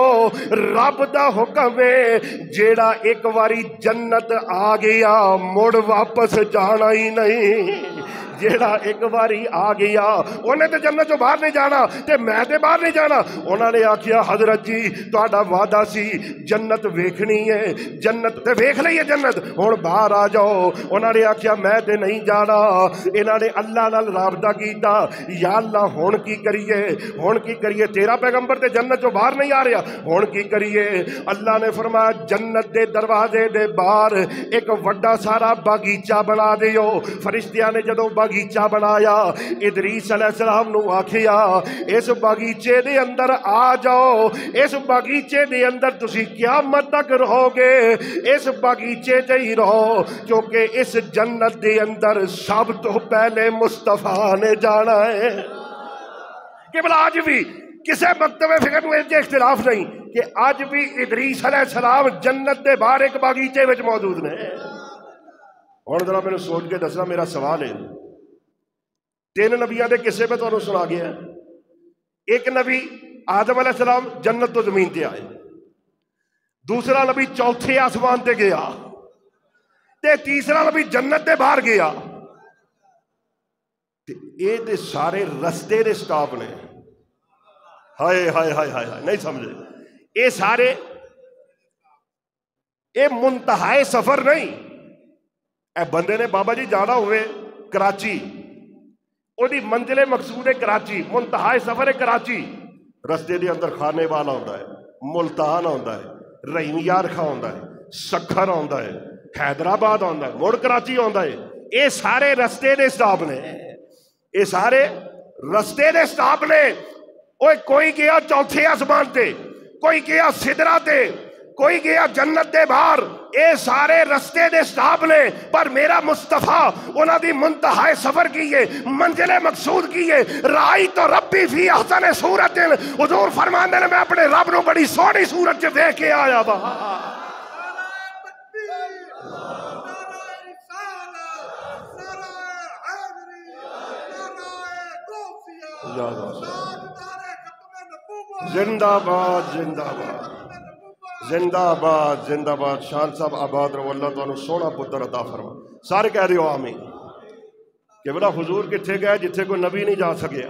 رب دا حکم ہے جیڑا ایک واری جنت آ گیا مڑ واپس جانا ہی نہیں جیڑا ایک باری آ گیا انہیں تے جنت جو باہر نہیں جانا تے میں تے باہر نہیں جانا انہوں نے آکھیا حضرت جی تہاڈا وعدہ سی جنت ویکھنی ہے جنت تے ویکھ لئی ہے جنت ہن باہر آ جاؤ انہوں نے آکھیا میں تے نہیں جانا انہوں نے اللہ نال رابطہ کیتا یا اللہ ہن کی کریے تیرا پیغمبر تے جنت جو باہر نہیں آ رہا ہن کی کریے اللہ نے فرمایا جنت دے دروازے دے باہر ایک وڈا سارا باغیچہ بنا دیو فرشتیاں نے جدوں باغیچہ بنایا ادریس علیہ السلام نو آکھیا اس باغیچے دے اندر آ جاؤ اس باغیچے دے اندر تسی قیامت تک رہو گے اس باغیچے تے ہی رہو کیونکہ اس جنت دے اندر سب تو پہلے مصطفیٰ نے جانا ہے کہ بلا آج بھی کسے مکتب فکر میں اختلاف نہیں کہ آج بھی ادریس علیہ السلام جنت دے باہر ایک باغیچے وچ موجود نے اور ذرا میں نے سوچ کے دسنا میرا سوال ہے 3 نبیوں دے قصے پہ تمہیں سنا گیا ہے ایک نبی آدم علیہ السلام جنت تو زمین تے آئے دوسرا نبی چوتھے آسمان تے گیا تے تیسرا نبی جنت تے باہر گیا اے تے سارے رستے دے سٹاپ نے ہائے ہائے ہائے ہائے نہیں سمجھے اے سارے اے منتہائے سفر نہیں اے بندے نے بابا جی جانا ہوئے کراچی وہ منزل مقصود ہے کراچی منتہائے سفر ہے کراچی رستے دے اندر کھانے والا ہوتا ہے ملتان ہوتا ہے رحیم یار خاں ہوتا ہے سکھر ہوتا ہے حیدرآباد ہوتا ہے مڑ کراچی ہوتا ہے یہ سارے رستے دے سٹاپ نے یہ سارے رستے دے سٹاپ نے کوئی گیا چوتھے آسمان تے کوئی گیا سدرا تے کوئی گیا جنت دے باہر اے سارے رستے دے سٹاپ نے پر میرا مصطفیٰ انہاں دی منتہائے سفر کیے منزل مقصود کیے رائی تو ربی فی احسن صورت حضور فرماندے نے میں اپنے رب نو بڑی سونی صورت چ دیکھ کے آیا با زندہ باد زندہ باد زندہ باد زندہ باد شان صاحب آباد رو اللہ تو سونا پتر عطا فرما سارے کہہ رہے ہو آمین کہ بلا حضور کتھے گئے جتھے کوئی نبی نہیں جا سکیا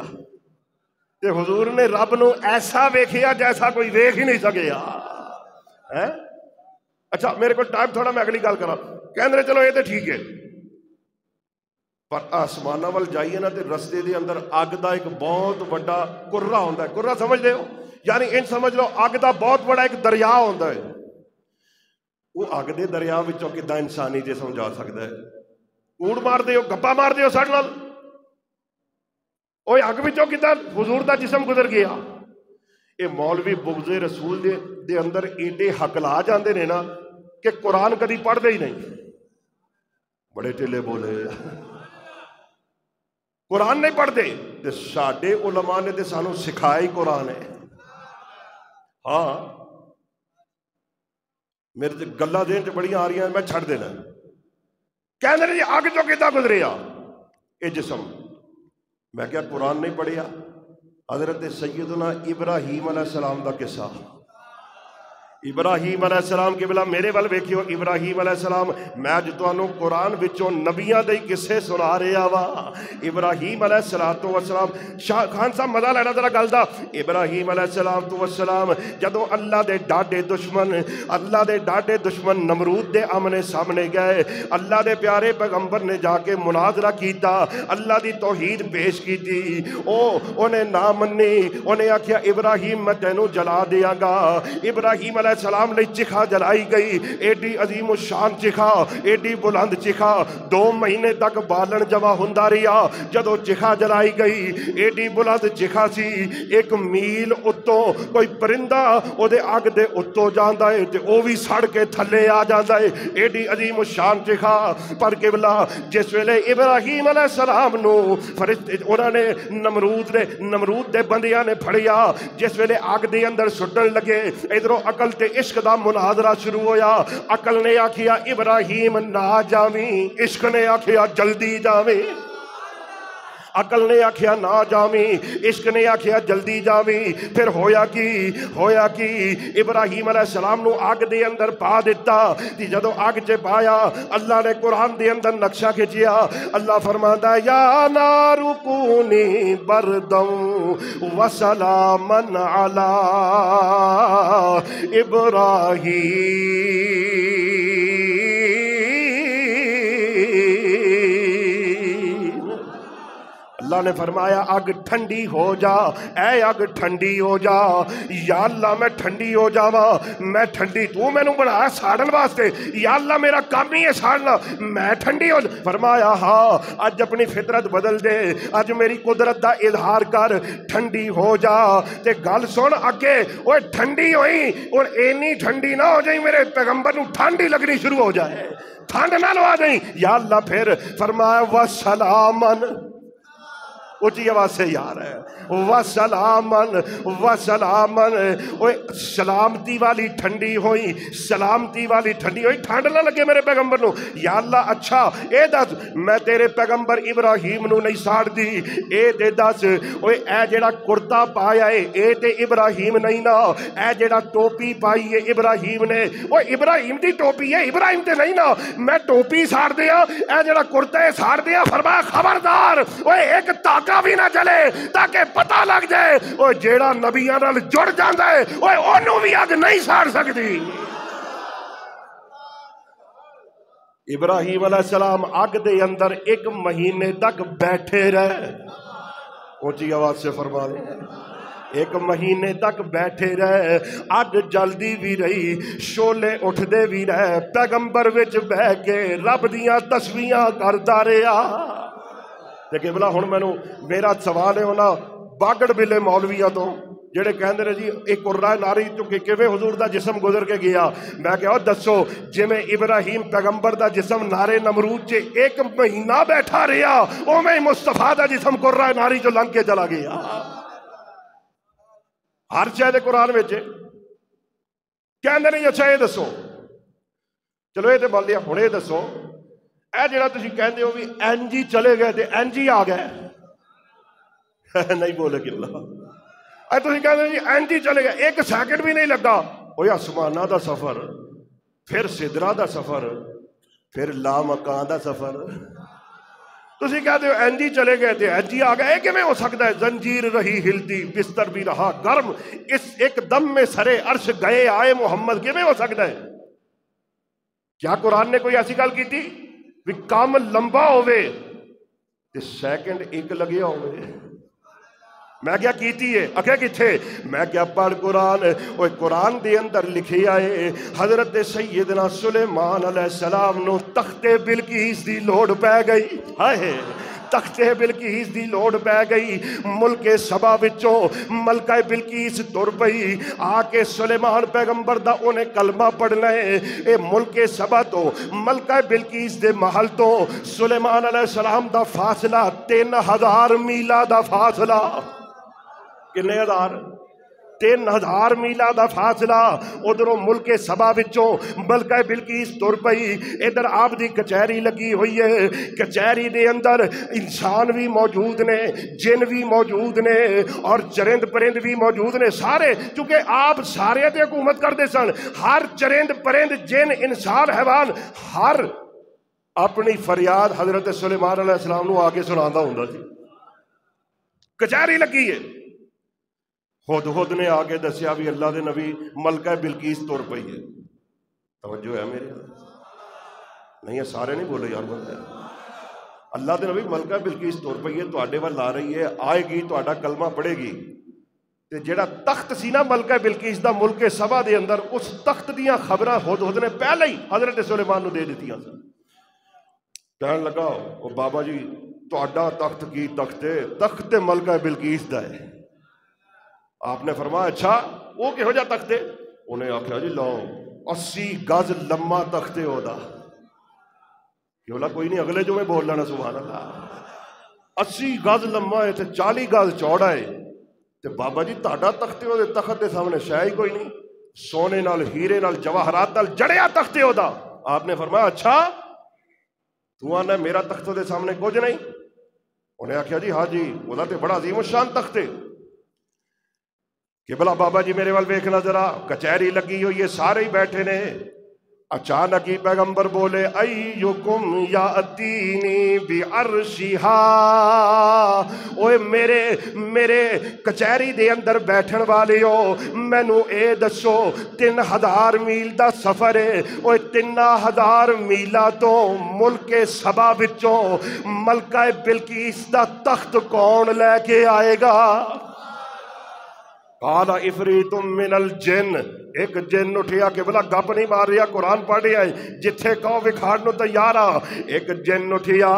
تے حضور نے رب نو ایسا ویکھیا جیسا کوئی ویکھ ہی نہیں سکیا اچھا میرے کو ٹائم تھوڑا میں اگلی گل کرا کہندے چلو یہ تے ٹھیک ہے پر آسمانہ وال جائیے نا تے رستے دے اندر اگ دا ایک بہت بڑا کرہ ہوندا ہے کرہ سمجھ دے ہو یعنی ان سمجھ لو اگ دا بہت بڑا ایک دریا ہوندا ہے وہ اگ دے دریا وچوں کداں انسانی جسم جا سکدا ہے کوڑ مار دے ہو گپا مار دے ہو ساڈے نال اوے اگ وچوں کداں حضور دا جسم گزر گیا اے مولوی بغض رسول دے اندر ایڈے حقلا جاندے نے نا کہ قرآن کدی پڑھ دے ہی نہیں بڑے ٹھلے بولے قرآن نہیں پڑھ دے تے ساڈے علماء نے تے سانو سکھایا ہی قرآن ہے ہاں میرے تے گلاں دین تے بڑی آ رہی ہیں میں چھڑ دینا کہنے جی اگ چوں کداں گزریا اے جسم میں کیا قرآن نہیں پڑھیا حضرت سیدنا ابراہیم علیہ السلام دا قصہ ابراہیم علیہ السلام کے بلا میرے ول ویکھیو ابراہیم علیہ السلام میں اج تانوں قرآن وچوں نبیاں دے قصے سنا رہا وا ابراہیم علیہ السلام شاہ خان صاحب مزہ لینا ذرا گل دا ابراہیم علیہ السلام جدوں اللہ دے ڈاڈے دشمن نمرود دے آمنے سامنے گئے اللہ دے پیارے پیغمبر نے جا کے مناظرہ کیتا اللہ دی توحید پیش کیتی انہیں نہ منی انہیں آکھیا ابراہیم میں تینوں جلا دیاں گا ابراہیم علیہ علیہ السلام نے چکھا جلائی گئی، ایڈی عظیم الشان چکھا، ایڈی بلند چکھا، 2 مہینے تک بالن جمع ہوندا رہیا۔ جدو چکھا جلائی گئی ایڈی بلند چکھا سی، 1 میل اتوں کوئی پرندہ او دے اگ دے اتوں جاندا ہے تے او بھی سڑ کے تھلے آ جاندا ہے، ایڈی عظیم الشان چکھا۔ پر قبلہ جس ویلے ابراہیم علیہ السلام نو فرشتے انہاں نے نمرود دے بندیاں نے پھڑیا، جس ویلے اگ دے اندر سٹن لگے، ادھروں عقل تے عشق دا مناظرہ شروع ہویا۔ عقل نے آکھیا ابراہیم نہ جاویں، عشق نے آکھیا جلدی جاویں۔ عقل نے آکھیا نہ جاویں، عشق نے آکھیا جلدی جاویں۔ پھر ہویا کی ابراہیم علیہ السلام نو آگ دے اندر پا دیتا۔ جدو آگ چ پایا اللہ نے قرآن دے اندر نقشہ کھچیا، اللہ فرماندا ہے یا نار کونی بردم وسلامن علی ابراہیم۔ اللہ نے فرمایا اگ ٹھنڈی ہو جا، اے اگ ٹھنڈی ہو جا۔ یا اللہ میں ٹھنڈی ہو جاواں، میں ٹھنڈی، تو میں نو بنایا ساڑن واسطے، یا اللہ میرا کام ہی ہے ساڑنا، میں ٹھنڈی ہو جا۔ فرمایا ہاں اج اپنی فطرت بدل دے، اج میری قدرت دا اظہار کر، ٹھنڈی ہو جا۔ تے گل سن اگے، اوے ٹھنڈی ہوئی اور اینی ٹھنڈی نہ ہو جائیں میرے پیغمبر نو ٹھنڈی لگنی شروع ہو جائے، ٹھنڈ نہ لوا دیں۔ یا اللہ پھر فرمایا وسلامن، اونچی آواز سے یار ہے، وسلامن وسلامن، اوے سلامتی والی ٹھنڈی ہوئی، سلامتی والی ٹھنڈی ہوئی، ٹھنڈ نہ لگے میرے پیغمبر نو۔ یا اللہ اچھا اے دس میں تیرے پیغمبر ابراہیم نو نہیں ساڑ دی، اے دے دس اوے اے جڑا کرتا پایا ہے اے تے ابراہیم نہیں نا، اے جڑا ٹوپی پائی ہے ابراہیم نے، اوے ابراہیم دی ٹوپی ہے ابراہیم تے نہیں نا، میں ٹوپی ساڑ دیا، اے جڑا کرتا ہے ساڑ دیا۔ فرمایا خبردار اوے ایک تاکہ بھی نہ چلے تاکہ پتہ لگ جائے وہ جیڑا نبیاں نال جڑ جاندا ہے وہ انہوں بھی اگ نہیں ساڑ سکتی۔ ابراہیم علیہ السلام اگ دے اندر 1 مہینے تک بیٹھے رہے، اونچی آواز سے فرما دیں، 1 مہینے تک بیٹھے رہے، اگ جلدی بھی رہی، شولے اٹھ دے بھی رہے، پیغمبر وچ بہ کے رب دیاں تسبیحاں کردا رہیا۔ لیکن بلا ہن مینوں میرا سوال ہے انہاں باگڑ بلے مولویاں تو جڑے کہندے نے جی ایک قرہ ناری چونکہ کیویں حضور دا جسم گزر کے گیا، میں کہا دسو جویں ابراہیم پیغمبر دا جسم نارے نمرود چ 1 مہینہ بیٹھا رہیا، اوویں مصطفیٰ دا جسم قرہ ناری چ لنگ کے چلا گیا۔ ہر شے دے قرآن وچ کہندے نے اچھا یہ دسو، چلو یہ تے مان لیا، ہن یہ دسو اے جڑا تسی کہندے ہو بھی این جی چلے گئے تے این جی آ گئے، نہیں بولے قبلہ، اے تسی کہندے جی این جی چلے گئے، 1 سیکنڈ بھی نہیں لگا، اوہ آسمانہ دا سفر، پھر سدرہ دا سفر، پھر لامکان دا سفر، تسی کہتے ہو این جی چلے گئے تے این جی آ گئے، کیویں ہو سکتا ہے؟ زنجیر رہی ہلتی، بستر بھی رہا گرم، اس ایک دم میں سرے عرش گئے آئے محمد، کیویں ہو سکتا ہے؟ کیا قرآن نے کوئی ایسی گل کی تھی بھی کام لمبا ہوئے تے سیکنڈ 1 لگیا ہوئے؟ میں کیا کیتی ہے اکھے کتھے؟ میں کیا پڑھ قرآن، وہ قرآن دے اندر لکھے آئے حضرت سیدنا سلیمان علیہ السلام نو تخت بلقیس دی لوڑ پہ گئی، ہائے تخت بلقیس دی لوڑ پہ گئی، ملک سبا وچوں ملکہ بلقیس تر پئی، آ کے سلیمان پیغمبر دا انہیں کلمہ پڑھنا ہے، اے ملک سبا تو ملکہ بلقیس دے محل تو سلیمان علیہ السلام دا فاصلہ 3000 میلہ دا فاصلہ، کنے ہزار؟ 3000 میلہ دا فاصلہ، ادھروں ملک سبا وچوں ملکہ بلقیس تر پئی، ادھر آپ دی کچہری لگی ہوئی ہے، کچہری دے اندر انسان بھی موجود نے، جن بھی موجود نے اور چرند پرند بھی موجود نے، سارے چونکہ آپ سارے تے حکومت کرتے سن، ہر چرند پرند جن انسان حیوان ہر اپنی فریاد حضرت سلیمان علیہ السلام نو آگے سناندا ہوندا سی۔ کچہری لگی ہے، ہد نے آگے دسیا بھی اللہ دے نبی ملکہ بلقیس تر پئی ہے، توجہ ہے میرے نہیں ہے، سارے نہیں بولے یار بندہ، اللہ دے نبی ملکہ بلقیس تر پئی ہے، تواڈے ول آ رہی ہے، آئے گی، تہاڈا کلمہ پڑھے گی، تے جڑا تخت سی نا ملکہ بلقیس دا ملک سبا دے اندر، اس تخت دیاں خبراں ہدہد نے پہلے ہی حضرت سلیمان نو دے دتیاں سن۔ کہن لگا او بابا جی تہاڈا تخت کی تخت ہے؟ تخت ملکہ بلقیس دا ہے۔ آپ نے فرمایا اچھا وہ کہو جا تخت ہے؟ انہیں آکھیا جی لو 80 گز لمبا تخت ہے اودا۔ کہ بولا کوئی نہیں اگلے جو میں بول لینا سبحان اللہ۔ 80 گز لمبا ہے تے 40 گز چوڑا ہے، تے بابا جی تہاڈا تخت ہے دے تخت دے سامنے شے ہی کوئی نہیں، سونے نال ہیرے نال جواہرات نال جڑیا تخت ہے اودا۔ آپ نے فرمایا اچھا تو آنا میرا تخت دے سامنے کچھ نہیں؟ انہیں آکھیا جی ہاں جی اودا تے بڑا عظیم الشان تخت ہے۔ کہ بلا بابا جی میرے وال ویکھنا ذرا، کچہری لگی ہوئی ہے سارے ہی بیٹھے نے۔ اچانک ہی پیغمبر بولے ایکم یاتینی بعرشہا، اوے میرے کچہری دے اندر بیٹھن والے ہو، مینو اے دسو 3000 میل دا سفر ہے، اوے 3000 میلہ تو ملک سبا وچوں ملکہ بلقیس دا تخت کون لے کے آئے گا؟ قال عفریت من الجن، ایک جن اٹھیا کہ بلا گپ نہیں مار رہا قرآن پڑھ رہا ہے، جتھے کہو وکھاڑ نو تیار آ۔ ایک جن اٹھیا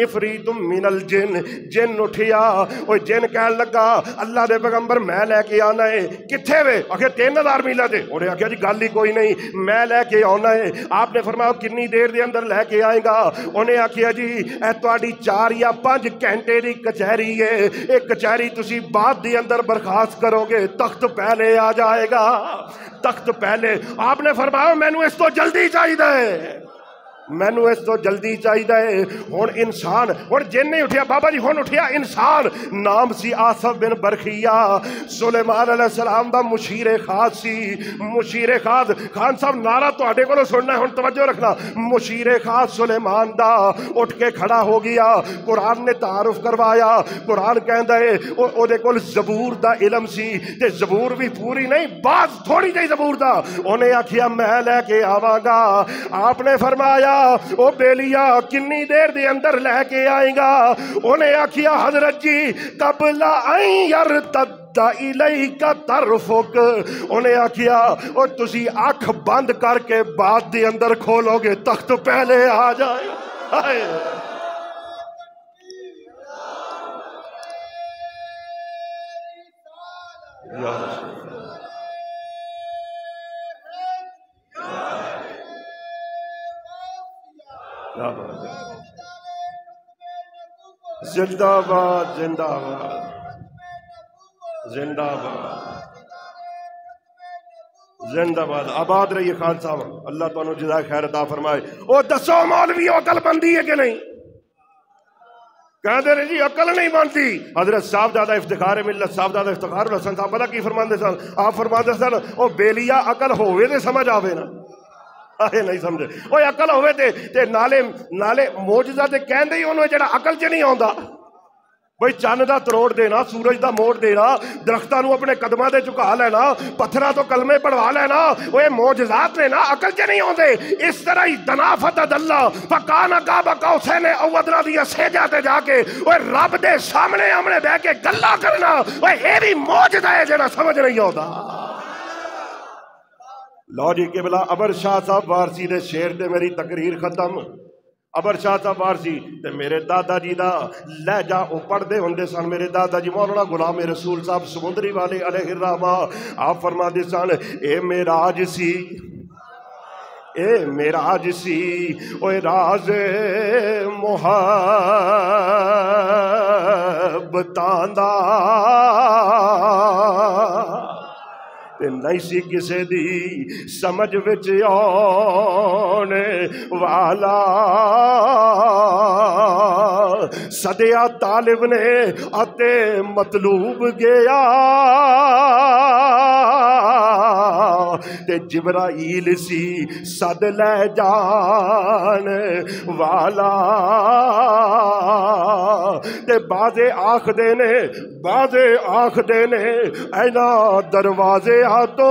عفریت من الجن، جن اٹھیا وہ جن کہن لگا اللہ دے پیغمبر میں لے کے آنا ہے۔ کتھے وے؟ آخر 3000 میلہ دے۔ انہیں آخیا جی گل ہی کوئی نہیں میں لے کے آنا ہے۔ آپ نے فرمایا کنی دیر دے اندر لے کے آئے گا؟ انہیں آخیا جی اے تہاڈی 4 یا 5 گھنٹے دی کچہری ہے، ایک کچہری تسی بعد دے اندر برخاست کرو گے، تخت پہلے آ جائے گا، تخت پہلے۔ آپ نے فرمایا مینو اس تو جلدی چاہیے، مینو اس تو جلدی چاہیے۔ ہن انسان، ہن جن نہیں اٹھیا بابا جی، ہن اٹھیا انسان، نام سی آصف بن برخیہ، سلیمان علیہ السلام دا مشیر خاص سی۔ مشیر خاص، خان صاحب نعرہ تہاڈے کولوں سننا ہے، ہن توجہ رکھنا۔ مشیر خاص سلیمان دا اٹھ کے کھڑا ہو گیا، قرآن نے تعارف کروایا۔ قرآن کہندا ہے او دے کول زبور دا علم سی، تے زبور بھی پوری نہیں، بعض تھوڑی جہی زبور دا۔ انہیں آکھیا میں لے کے آواں گا۔ آپ نے فرمایا او بیلیا کنی دیر دے اندر لے کے آئیں گا؟ انہیں آکھیا حضرت جی قبل ان یرتد الیک طرفک، انہیں آکھیا او تسی آنکھ بند کر کے بعد دے اندر کھولو گے تخت پہلے آ جائے۔ زندہ باد، زندہ باد، زندہ باد، زندہ باد، آباد رہیے خان صاحب، اللہ تعالیٰ جزائے خیر عطا فرمائے۔ او دسو مولوی عقل بندی ہے کہ نہیں؟ کہتے رہے جی عقل نہیں بنتی۔ حضرت صاحبزادہ افتخار ملت صاحبزادہ افتخار الحسن صاحب پتہ کی فرماندے سن؟ آپ فرماندے سن او بیلیا عقل ہوئے تے سمجھ آوے نا، آئے نہیں سمجھے، اوہ عقل ہوئے تے نالے موجزہ تے کہندے ہی انہوں جڑا عقل چ نہیں آندا۔ بھئی چاند دا تروڑ دینا، سورج دا موڑ دینا، درختہ نو اپنے قدمہ دے چکا لینا، پتھرہ تو کلمے پڑھوا لینا، وہ موجزات نے نا عقل چ نہیں ہوندے۔ اس طرح ہی دنافت اللہ فکان قاب قوسین او ادنی دیا سیجا تے جا کے وہ رب دے سامنے ہمنے بہ کے گلا کرنا، وہ یہ بھی موجزہ ہے جڑا سمجھ نہیں ہوتا۔ لو جی قبلہ ابر شاہ صاحب وارسی دے شیر تے میری تقریر ختم۔ ابر شاہ صاحب وارسی تے میرے دادا جی دا لہجہ او پڑھدے ہوندے سن۔ میرے دادا جی مولانا غلام رسول صاحب سمندری والے علیہ الرحمہ، آپ فرماتے سن اے معراج سی، اے معراج سی، اوے راز محبتاں دا تے نہیں سی کسے دی سمجھ وچ آنے والا۔ صدیہ طالب نے اتے مطلوب گیا تے جبرائیل سی صد لے جان والا۔ تے بازے آخ دینے اینا دروازے تو